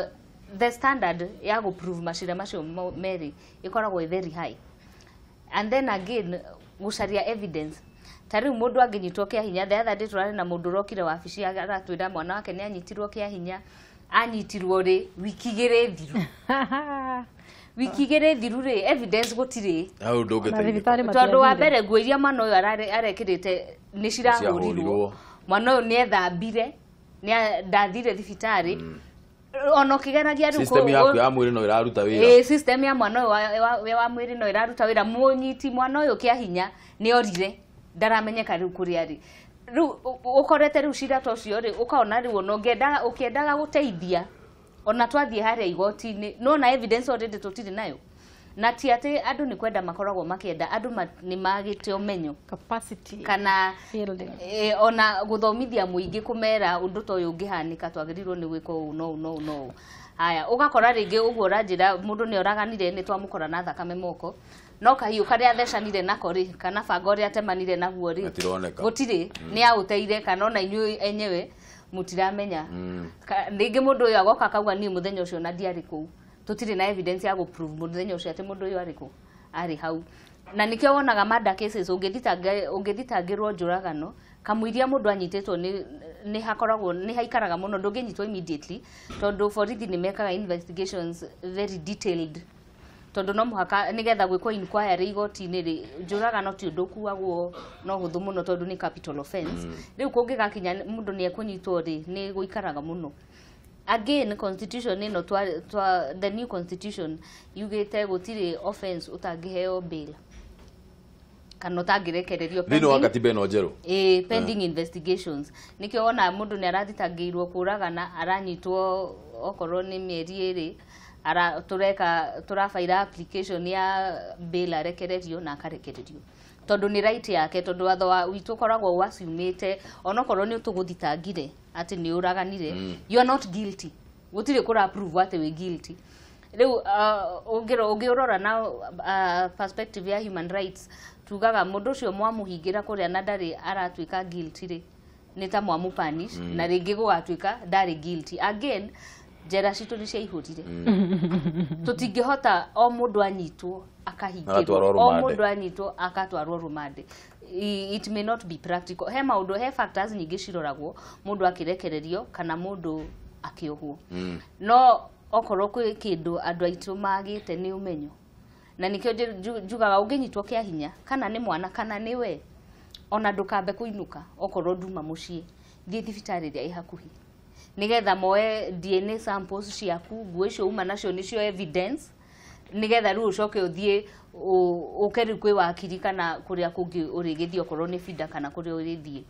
the standard ya gũprove macira macio merĩ ĩkoragwo very high and then again gũcaria evidence tariu mũndũ angĩnyitwo kĩa hinya the other day tũrarĩ na mũndũ ũrokire wabici aratwĩra mwana wake nĩ anyitirwo kĩa hinya anyitirwo rĩ wiki igĩrĩ thiru rĩ evidence gũtirĩ tondũ wa mbere nguo iria mwana ũyũ arekĩrĩte nĩ cirahũrirwo mwana ũyũ nĩ ethambire ndathire thibitarĩ ono kigeragia rĩu system yaku ya mwĩrĩ no ĩraruta wĩra system ya mwana ũyũ wa mwĩrĩ no ĩraruta wĩra mũnyiti mwana ũyũ kĩa hinya nĩ orire ndaramenyeka rĩu kũrĩa rĩ rĩu ũkorete rĩu cira ta ũcio rĩ ũkaona rĩu ona ũkĩendaga gũteithia ona twathiĩ harĩa igoti-inĩ no na evidence already tũtirĩ nayo na ti atĩ andũ nĩ kwenda makoragwo makĩenda andũ nĩ magĩte ũmenyo capacity kana ona gũthomithia mũingĩ kũmera ũndũ ta ũyũ ũngĩhanĩka twagĩrĩirwo nĩ gwĩka ũũ no haya ũgakora rĩngĩ ũguo ũranjĩra mũndũ nĩ oraganire nĩ twamũkora na thakame moko no kahiũ karĩa thecanire nako rĩ kana banga ũrĩa atemanire naguo rĩ gũtirĩ nĩ aũteire kana ona inyuĩ enyewe mũtiramenya rĩngĩ mũndũ ũyũ agoka akauga niĩ mũthenya ũcio na ndiarĩ kũu tutirĩ na evidence ya gũprove mũthenya ũcio atĩ mũndũ ũyũ arĩ hau na nĩkĩo wonaga murder cases ũngĩthitangĩrwo njũragano kamuiria mundu anyitetwo ni hakoragwo ni haikaraga muno ndunginyitwo immediately tondu borithi ni mekaga investigations very detailed tondu no muhaka nigetha gwikwo inquiry igoti-ini ri njuragano ti undu kuagwo no huthu muno tondu ni capital offense riu kungigakinya mundu ni ekunyitwo ri ni guikaraga muno. Again, constitution ino the new constitution yugite gutiri offense utangiheo bail kana utangirekererio pending investigations. Nikio ona mundu ni arathitangirwo kuragana aranyitwo okorwo ni mieri iri turafaira application ya bail arekererio na akarekererio tondu ni right yake tondu watho wa witu koragwo wasumite onokorwo ni utuguthitangire ati ni uraganire you are not guilty gutire kura approve ati we guilty. Riu ungirora na perspective ya human rights tugaga mundu ucio mwamuhingira kuria na ndari aratwika guilty ri ni ta mwamu punish na ringi gugatuika ndari guilty again njera citu ni ciaihurire tutingihota o mundu anyitwo akahingirwo o mundu anyitwo akatwarwo rumande. It may not be practical. He maundu he factors nyingi ciroragwo mundu akirekererio kana mundu akiohwo no okorwo kwi kindu andu aitu magite ni umenyo na nikio njugaga unginyitwo kia hinya kana ni mwana kana ni we ona ndukambe kuinuka okorwo nduma mucii thie thibitari ria ihakuhi nigetha moe DNA samples ciaku nguo icio uma nacio nicio evidence nigetha riu ucoke uthie ukeri kwi wakiri kana kuria kungi urigithio korwo ni fida kana kuria urithie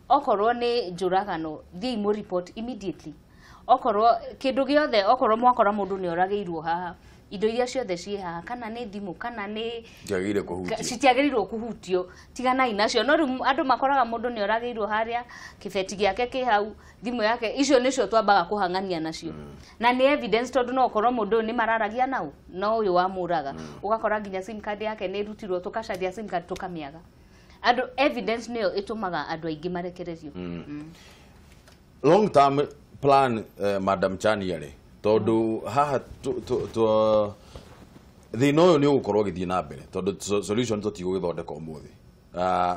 okorwo ni njuragano thie mu report immediately okorwo kindu giothe okorwo mwakora mundu ni orageirwo haha indo iria ciothe cie haha kana ni thimu kana ni citiagirirwo kuhutio tigana inacio no riu andu makoraga mundu ni orageirwo haria kibeti giake ki hau thimu yake icio nicio twambaga kuhangania nacio na ni evidence tondu no okorwo mundu ni mararagia nau no uyu wa muraga ugakora ginya sim card yake ni rutirwo tukacaria sim card tukamiaga andu evidence niyo itumaga andu aingi marekererio. Long term plan Madam Chaniare tondu haha thina uyu ni ugukorwo githie na mbere tondu solution tutigugithondeka umuthi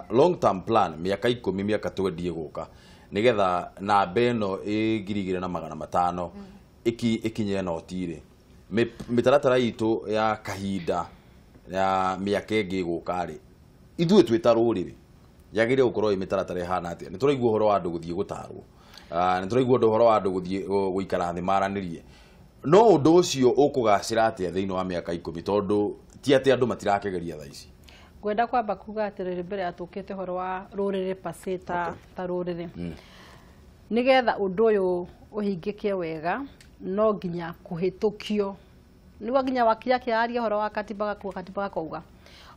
long term plan miaka 10 miaka 20 guka nigetha na beno igirigire na 500 ikinye na otire mitaratara itu ya kahinda ya miaka ingi guka ri ithuĩ twita rũrĩrĩ yagire gukorwo imitaratara ihana atia nituraigua horo wa andu guthie gutarwo nituraigua horo wa andu guthie guikara thi maranirie no undu ucio ukugacira atia thiini wa miaka 10 tondu ti ati andu matirakegeria tha ici gwenda kwamba kuga atiriri mbere atukite horo wa rũrĩrĩ pasita ta rũrĩrĩ nigetha undu uyu uhingike wega no nginya kuhitukio niguo nginya wakia kiaria horo wa katiba kauga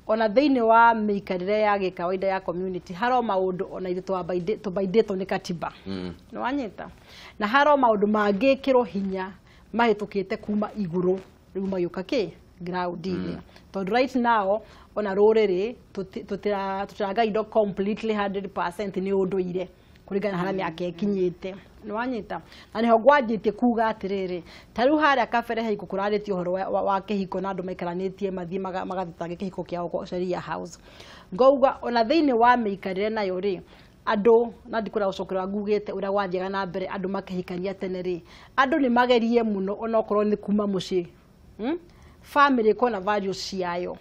ona thiini wa miikarire ya gikawaida ya community haro maundu ona ithu tubainditwo ni katiba no wanyita na haro maundu mangikirwo hinya mahitukite kuma iguru riu mayuka ki ground-ini tondu right now ona rũrĩrĩ tutiraga indo completely 100% ni unduire kuringana hara miaka ikinyite no wanyita na niho ngwanjitie kuga atiriri tariu haria kabere hiko kuraritio horo wa kihiko na andu maikaranitie mathie magathitange kihiko kiao kwa Sheria House ngauga ona thiini wa miikarire nayo ri andu na ndikura gucokera ngugite uria gwanjega na mbere andu makihikania tene ri andu ni magerie muno ona okorwo ni kuma mucii family kona values ciayo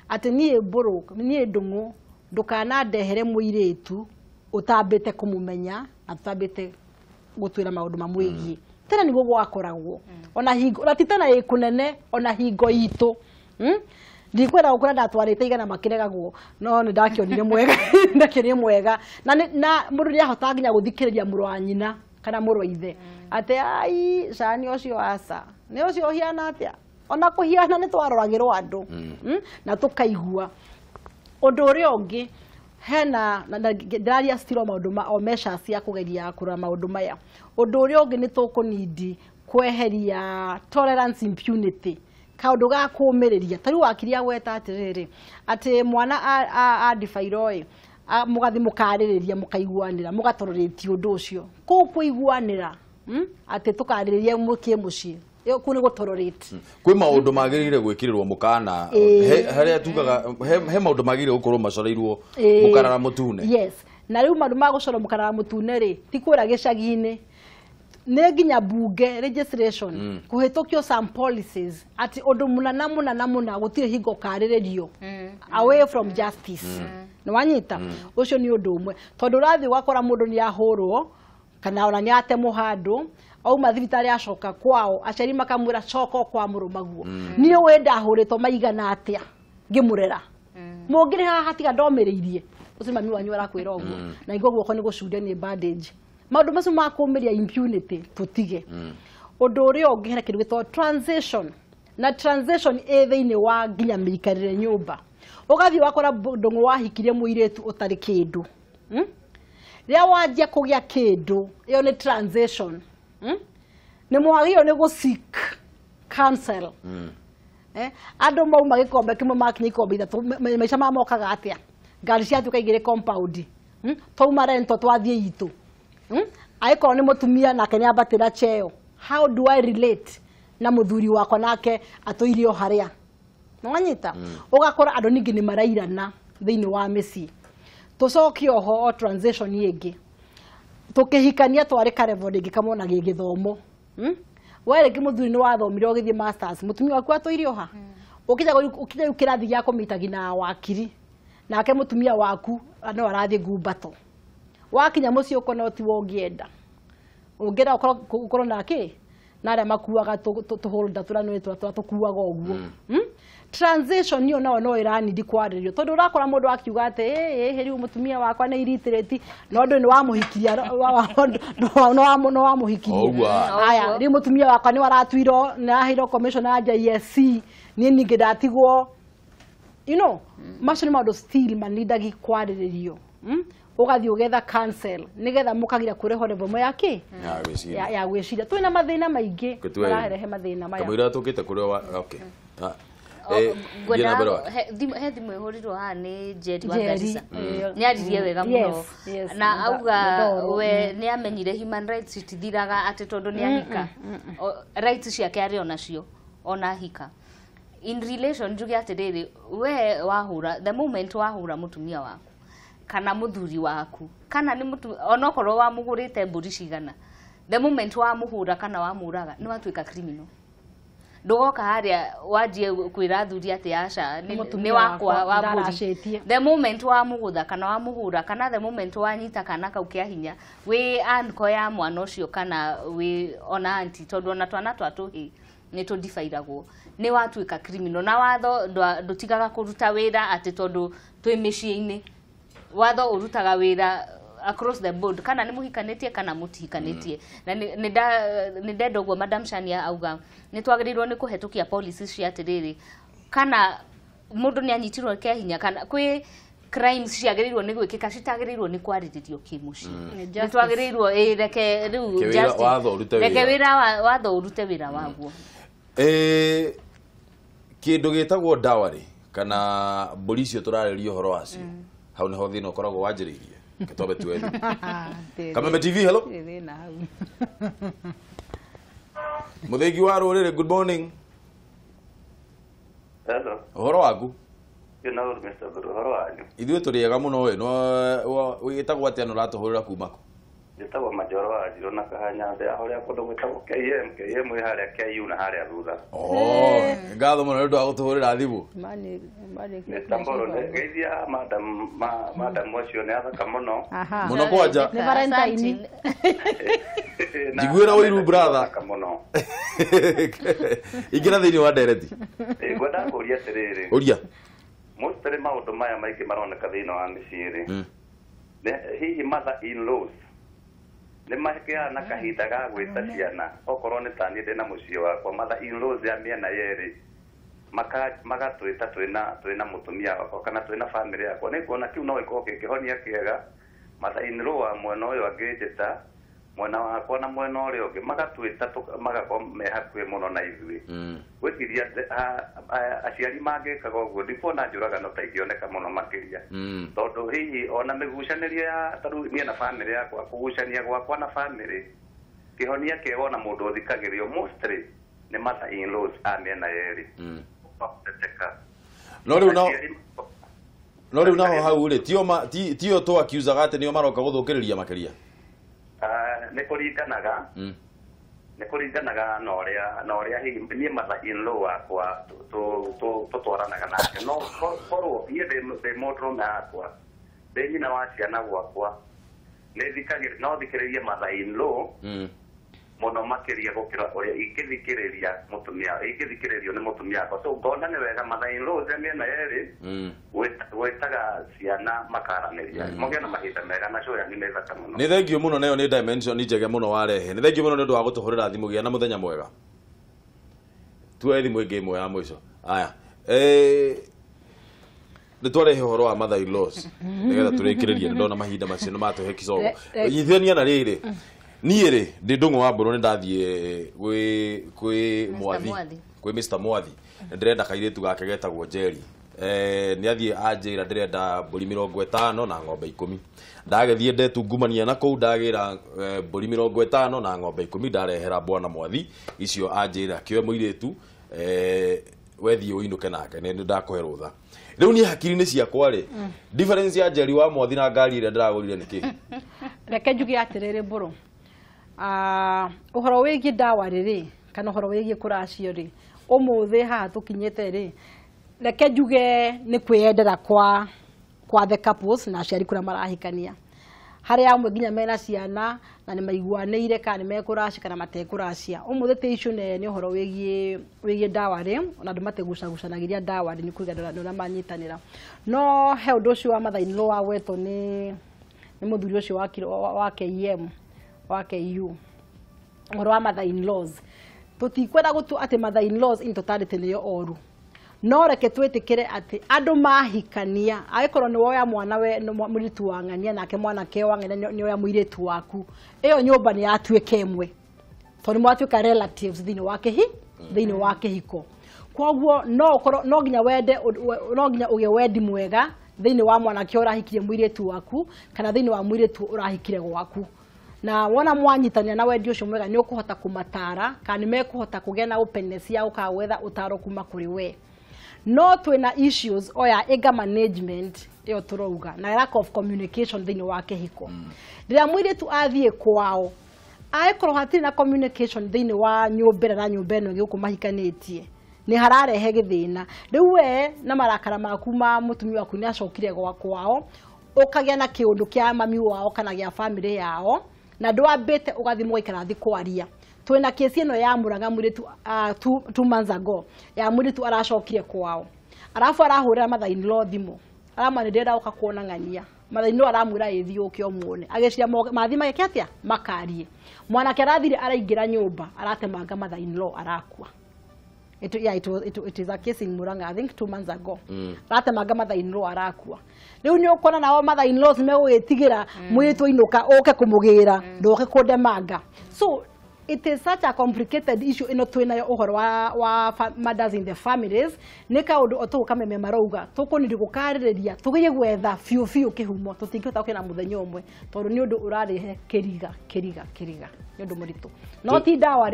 ati nie mburu nie ndungu ndukana ndehere muiritu utambite kumumenya na tutambite gutwira maundu mamwigi tena niguo gwakoragwo ona hingo na titana ikunene ona hingo itu ndikwera ukura ndatwarite igana makiregagwo no ni ndakionire mwega na mundu ni ahota nginya guthikiriria muru wa nyina kana muru wa ithe ate ai cani ucio asa ni ucio hiana atia ona kuhiana ni twaroragirwo andu na tukaigua undu uria ungi hena ndaria stiro maundu o mesha cia kugeria kura maundu maya undu uria ungi ni tukunidi kweheria tolerance impunity kaundu ga kumiriria tari wakiria gweta atiriri ati mwana a difairoi mugathi mukaririria mukaiguanira mugatororetie undu ucio ku kuiguanira ati tukaririria mukie mucii yo kuni gutororete kwi maundu magirire gwikirirwo mukana haria tugaga he maundu magirire gukorwo macoreirwo mukarara mutune yes na riu maru magucoro mukara mutune ri ti kwira gicagi-ini ne nginya bunge registration kuhitukio some policies ati undu munana gutire hingo kariririo away from justice no wanyita ucio ni undu umwe tondu rathi wakora mundu ni ahurwo kana ona ni atemo handu au mathibitari acoka kwao acari makamwira coko kwa murumaguo niyo wenda ahuritwo maigana atia ngimurera mungire haha hatiga ndomiriirie ucio mami wanyu arakwira uguo na igwo guoko ni gucuria ni bandage maundu macio makumiria impunity tutige undu uria ungihera kindu gitwa transition na transition thiini wa nginya miikarire nyumba ugathi wakora ndungu wahikirie muiretu utari kindu ria wanjia kugia kindu iyo ni transition ni mwagio ni seek counsel andu mauma gikombe kimwe makinya ikombe ithatu maica mamokaga atia ngari cia tuka igire compound twauma rento twathie itu aikorwo ni mutumia nake ni ambatira cheo how do I relate na muthuri wakwa nake atuirio haria mwanyita ugakora andu ningi ni marairana thiini wa misi tucokio ho transition yengi tukihikania twari karevo ringi kamona gigithomo wale kimuthuri ni wathomire ogithie masters mutumia waku atuirio ha ukija ukirathi gya komitagi na wakiri nake mutumia waku no arathie ngumbato wakinya mucio ukona ti wongienda ungira ukoro nake naria makuaga tuholda turanwe tukuaga oguo transition niyo no irani ndikwaririo tondu urakora mundu akiuga ati heri mutumia wakwa ni iritireti no ndu ni wamuhikiria no wamuhikiria aya ri mutumia wakwa ni waratuiro na hiro commission ya JSC ni ningi ndatigwo macio ni maundu still manidagi kwaririo ugathi ugetha cancel nigetha mukagira kureho level yake ya gwiciria twina mathina maingi turarehe mathina maya kamwira tukite kureho okay he thimu ihurirwo haha ni Jerry wa Garissa ni aririe wega muno na auga we ni amenyire human rights itithiraga ati tondu ni ahika rights ciake ari onacio ona hika in relation njuge atiriri we wahura the moment wahura mutumia waku kana muthuri waku kana ni mutu onokorwo wamugurite mburi cigana the moment wamuhura kana wamuraga ni watuika criminal ndugoka haria wajie kwira thuri ati aca ni wakwa wa mburi the moment wamugutha kana wamuhura kana the moment wanyita kana kau kia hinya we anko ya mwana ucio kana we ona anti tondu ona twana twatuhi ni tudifairagwo ni watuika criminal na watho ndutigaga kuruta wira ati tondu twi micii-ini watho urutaga wira across the board kana ni muhikanetie kana mutihikanetie na ni ndenda uguo Madam Shania auga ni twagirirwo ni kuhetukia policies cia atiriri kana mundu ni anyitirwo kia hinya kana kwi crimes ciagirirwo ni gwikika citagirirwo ni kwariririo kimuci ni twagirirwo reke riu justice reke wira watho urute wira waguo kindu gitagwo dawari kana mburicio turaririo horo wacio hau niho thina ukoragwo wanjiriirie Ketobe tueli Kameme TV hello Muthegi wa rurire good morning hello horo waku ina Mr. Bro horo wanyu ithuĩ tũrĩega mũno we no wĩtagwo atĩa no ratũhũrĩra kuma kũ njĩtagwo Majoro wa Njirũ na Kahanya ndĩ ahũrĩa kũndũ gwĩtagwo KM harĩa KU na harĩa thutha ngatho mũno nĩ ũndũ wa gũtũhũrĩra thimũ Mr. Mboro ngeithia madam ũcio nĩ athaka mũno mũno kwanja nĩ Valentine njiguĩra ũiru brother mũno ingĩra thĩinĩ wa ndereti ngwenda kũria atĩrĩrĩ ũria mostly maũndũ maya maingĩ maroneka thĩinĩ wa mĩciĩ-rĩ hihi mother in laws nĩ mahĩkĩaga na kahinda ga gwĩta ciana okorwo nĩ ta niĩ ndĩna mũciĩ wakwa mother in laws ya mĩena yerĩ magatwĩta twĩna mũtumia wakwa kana twĩna famĩlĩ yakwa nĩ kuona kĩu no gĩkorwo gĩkĩhonia kĩega mother in law wa mwena ũyũ angĩnjĩta mwena wakwa na mwena ũrĩa ũngĩ magatwĩta magakorwo me hakuhĩ mũno na ithuĩ gwĩciria aciari mangĩkaga ũguo ndikuona njũragano ta ingĩoneka mũno makĩria tondũ hihi ona mĩgucanĩrie ya tarĩu niĩ na famĩlĩ yakwa kũgucania gwakwa na famĩlĩ kĩhonia kĩega ona mũndũ ũthikagĩrĩrio mostly nĩ mother in laws a mĩena yerĩ no riu naho hau ri tio to accuse gate nio maroka guthukiriria makiria nä kå ringanaga na å rä a niä matha in-law wakwa tå twaranaga nake no korwo niä ndä må ndå rå me akwa ndä nyina wa ciana gwakwa no thikä rä rie matha in-law må no makä ria gå kä ra å rä a ingä thikä rä ria nä må tumia akwa so ngona nä wega matha in-law cia mä ena erä gwätaga ciana makaranä ria må na mahinda mega na coya nä methaka må no nä thengio må no nayo nä dimension njege må no warehe nä thengio må no nä å ndå wa gå tå hå rä ra thimå gä a na må thenya mwega tuoe thimå ä ngä ĩmwe ya må ico aya nä twarehe å horo wa mother in laws nä getha tå rä kä rä rie nä ndona mahinda macio nä matå he kicogo nyithania na rä rä niä rä ndä ndå ngå wa mbå rå nä ndathiä kwä Mr Mwathi nä ndä renda kairä tu gake getagwo Njeri nä athiä anjä ra ndä renda mbåri 50 na ng'ombe 10 ndagethie ndetungumania na kũu ndagä ra mbũri 50 na ng'ombe 10 ndarehera Bwana Mwathi icio anjä ra kä oe må irä tu wethiä å inå ke nake nä ndakåhe rå tha rä u niä hakiri-inä ciakwa rä difference ya Njeri wa Mwathi na ngari ä rä a ndä ragå rire nä kä reke njuge atä rä rä mbå rå å horo wä giä ndawa rä rä kana å horo wä giä kå racio rä å må thä haha tå kinyä te rä reke njuge nä kwä endera kwa the couples na aciari kå rä a marahikania harä amwe nginya mena ciana na nä maiguanä ire kana nä mekå racia kana matekå racia å må thä tä icio nä å horo wä giä ndawa rä ona andå mategåcagucanagä ria ndawa rä nä kå iga nä manyitanä ra no he å ndå å cio wa mathainä wa gwetwo nä må thuri å cio wa KEM wa KU å horo wa mother in laws tå tikwenda gå tu atä mother in laws into tarä tä nä yo oru no reke twä kä re atä andå mahikania agä korwo nä woya mwana må irä tu wa ng'ania nake mwana ke wa ng'ania nä oya må irä tu waku ä yo nyå mba nä yatuä ka ĩmwe tondå nä mwatuä ka relatives thä inä wa kä hiko koguo no nginya wende no nginya å gä wendi mwega thä inä wa mwanake å rahikirie må irä tu waku kana thä inä wa må irä tu å rahikire gwaku na wona mwanyitania na wendi ucio mwega ni ukuhota kumatara kana ni mekuhota kugea na openness ya ukawetha utaro kuma kuri we no twina issues oya ega management yo turouga na lack of communication thini wa kihiko rira mwire tu athie kwao aekoro hatiri na communication thini wa nyumbera na nyumbeno gikuko mahikanitie ni hararehe githina riu we na marakara maku ma mutumia waku ni acokire gwa kwao ukagea na kiundu kia mami wao kana gia family yao na ndwambite ugathi mwaikara thi kwaria twina kesi ino ya Muraga mwiritu 2 months ago ya mwiritu aracokire kwao arafu arahurira mother in law thimu arama ndenda uka kuona ng'ania mother in law aramwira ithi ukio muone ageciria mathi make atia makarie mwana kerathire araingira nyumba aratemanga mother in law arakua it is a case in Muranga I think 2 months ago aratemanga mother in law arakua riu ni ukona nao mother in laws megwitigira mwiritu inuka uke kumugira ndoke kundemanga so it is such a complicated issue ino twina uhoro wa mothers in the families nika undu otuka meme marouga tukuniri gukariria tugiye gwetha fiu kihumo tutingihota kwina muthenya umwe tondu ni undu urarihe kiriga ni undu muritu no ti dawa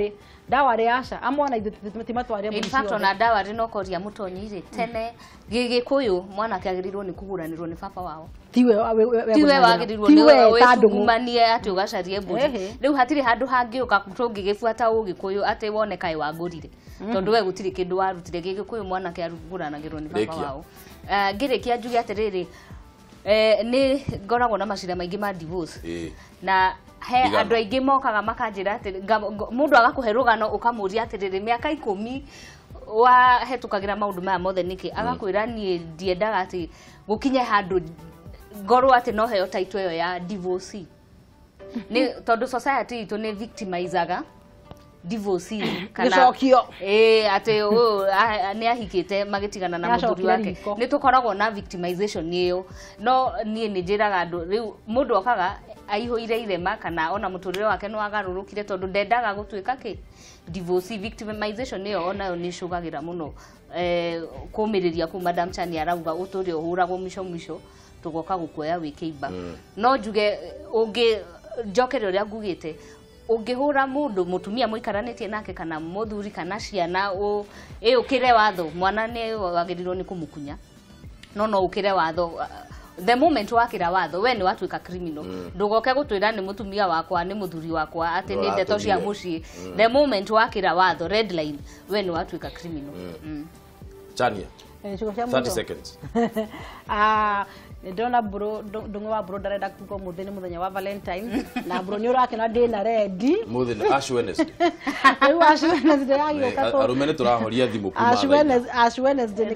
ri aca amwana itimatware in fact ona dawa ri no koria mutonyire tene gigikuyu mwana kiagirirwo ni kuguranirwo ni baba wao tiwe wagirirwo ni wetungumanie ati ugacarie mburi riu hatiri handu hangiuka tungigibuata ugikuyu ati wone kai wagurire tondu we gutiri kindu warutire gigikuyu mwana kiaguranagirwo ni baba wao ngirikia njuge atiriri ni ngoragwo na macira maingi ma divorce na he andu aingi mokaga makanjira ati mundu agakuhe rugano ukamuria atiriri miaka 10 wa hetukagira maundu maya mothe niki agakwira nie ndiendaga ati gukinye handu ngorwo ati no heo title yo ya divorce ni tondu society itu ni victimizaga divorce kana ati ni ahikite magitigana na muthuri wake ni tukoragwo na victimization niyo no nie ni njiraga andu riu mundu okaga aihoire irema kana ona muturire wake no agarurukire tondu ndendaga gutuika ki divorce victimization niyo ona ni shugagira muno kumiriria ku Madam Chani arauga uturi uhuragwo misho tugoka gukuoya wikiiba no njuge ungi njokere uria ngugite ungihura mundu mutumia muikaranitie nake kana muthuri kana ciana ukire watho mwana ni wagirirwo ni kumukunya no ukire watho the moment wakira watho we ni watuika criminal ndugoke gutwira ni mutumia wakwa ni muthuri wakwa ati ni ndeto cia mucii the moment wakira watho red line we ni watuika criminal Chania 30 seconds ndona bro ndungu wa bro ndarenda kuko muthini muthenya wa Valentine na bro ni urakena ndina ready muthini Ash Wednesday Ash Wednesday yagiuka to arumene turahoria thimu kuma Ash Wednesday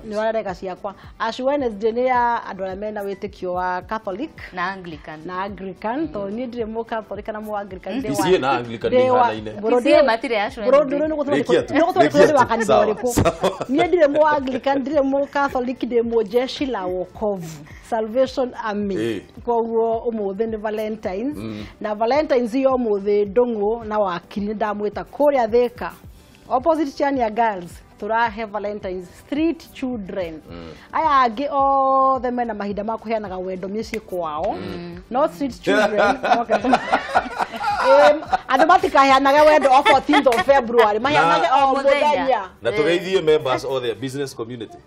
ni wareka ciakwa Ash Wednesday ni ya andu arĩa mena wĩtĩkio wa Catholic na Anglican to ni ndire mu Catholic na mu Anglican ndi wa na Anglican ni hanaine bro ndi matire Ash Wednesday bro ndire ni gutwara wa kanitha riku ni ndire mu Anglican ndire mu Catholic ndire mu jeshi la wokovu Salvation Army koguo umuthi ni Valentines na Valentines yo umuthi ndungu na wakiri ndamwita kuria Thika opposite Chania Girls turahe Valentines street children aya angi othe mena mahinda ma kuheanaga wendo mĩciĩ kwao no street children andu matikaheanaga wendo o 14th of February maheanage o muthenya na tugeithie members of the business community